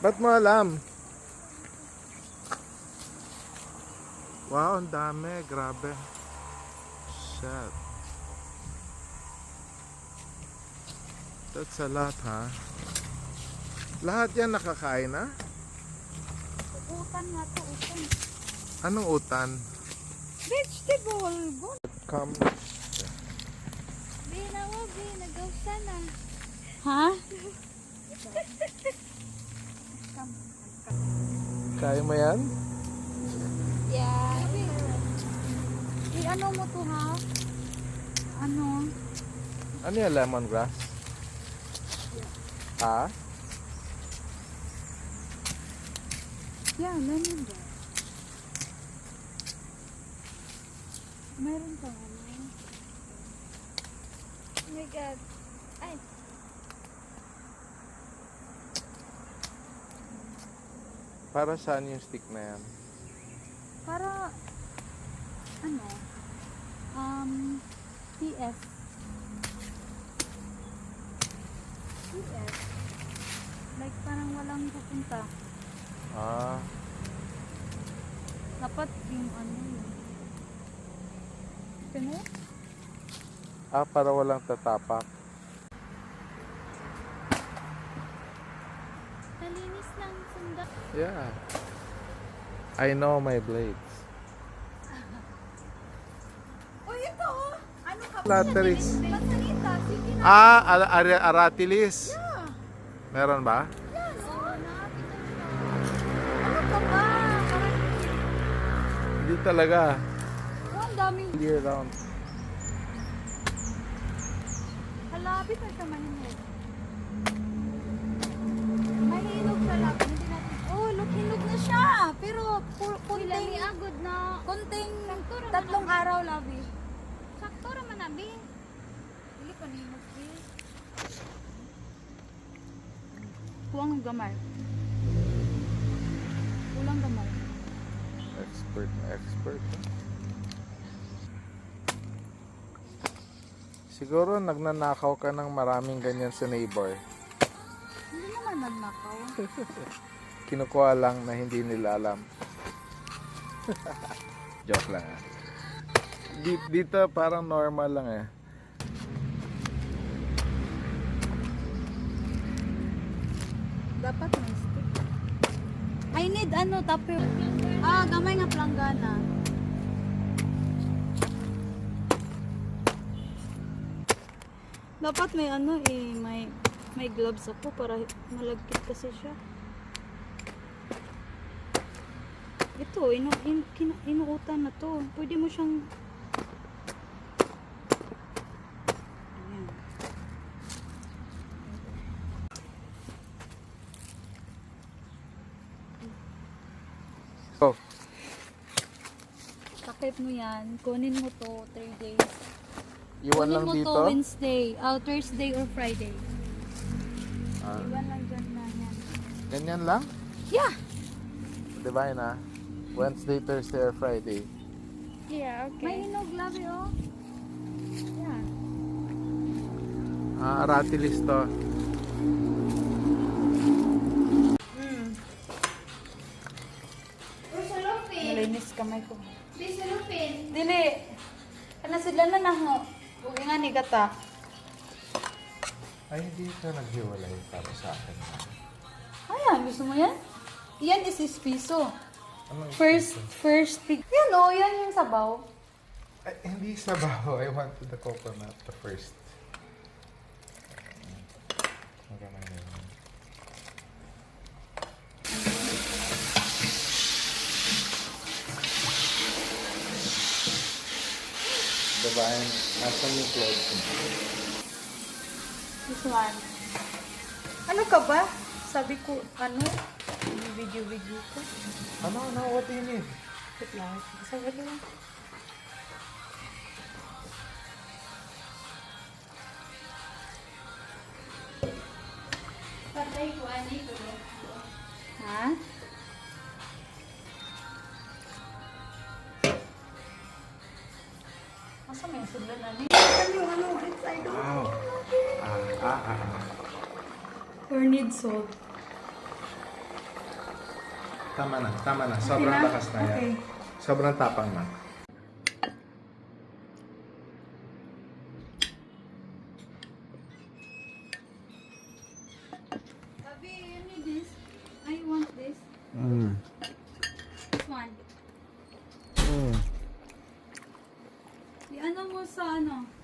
Ba't mo alam? Wow, ang dami. Grabe. Shit. That's a lot, ha? Lahat yan nakakain na? Utan nga to, utan. Anong utan? Vegetable. Come. Binawabi, nagawsa na. Ha? Kaya mo yan? Yeah. Ano mo to, ha? Ano? Ano yung lemongrass? Ha? Yeah, lemon grass. Meron kang ano? Oh my God. Ay. Para saan yung stick na yan? Para, ano? TF. TF. Like, parang walang pupunta. Ah, Dapat yung ano yun. Ito mo? para walang tatapak. Nalinis ng sunda. Yeah. I know my blades. Oh, ito oh! Ano ka? Latteries. Mansanita, sige na. Aratilis. Yeah. Meron ba? Yan, oh, nakakita nyo. Ano ka ba? Parang, Hindi talaga. oh, ang daming Year round. halapit na siya mahinog. Mahinog siya lapit. Hindi natin, oh, look, hinog na siya. Pero, kunting, agod na. Kunting, tatlong araw, labi. Sakto naman, abi. Hindi pa hinog, bi. Kuwang gamay. Kulang gamay. Expert na expert. Siguro nagnanakaw ka ng maraming ganyan sa neighbor. Hindi naman nagnakaw. Kinukuha lang na hindi nila alam. Joke lang ah. Dito parang normal lang eh. Dapat may stick. I need ano, tapio. Gamay nga planggana. Dapat may ano may gloves ako para malagkit kasi siya. Ito, inuutan na to. Pwede mo siyang ayan. Oh, Takip mo yan. Kunin mo to 3 days. iwan lang Kunin mo dito. to Wednesday, Thursday or Friday. Ah, Iwan lang dyan na yan. ganyan lang? Yeah! Divine ah. Wednesday, Thursday, or Friday. Yeah, okay. May hinog labi, oh. Yan. Aratilis to. Nalinis kamay ko. Bisulupin. Dili. Kana sila na ho. Huwag nga ni gata. Ay, hindi ka naghiwalay para sa akin. Ayan, gusto mo yan? Yan is 6 piso. Ano? First pig. Yan o, yan yung sabaw. Ay, hindi sabaw. I wanted the coconut, the first. Maganda yun. Divine, nasan yung clothes mo? This one. Ano ka ba? Sabi ko, ano? Video ko. Ano? What do you need? Wait lang. Sabi ko lang. Patay ko, ani ko. Ha? Masa may sudlan na ni? Ano, inside out. Wow. Or need salt. Tama na. Sobrang na? lakas na yan. Okay. Sobrang tapang na. Sabi, you need this. I want this. Mm. This one. Mm. Ano mo sa ano?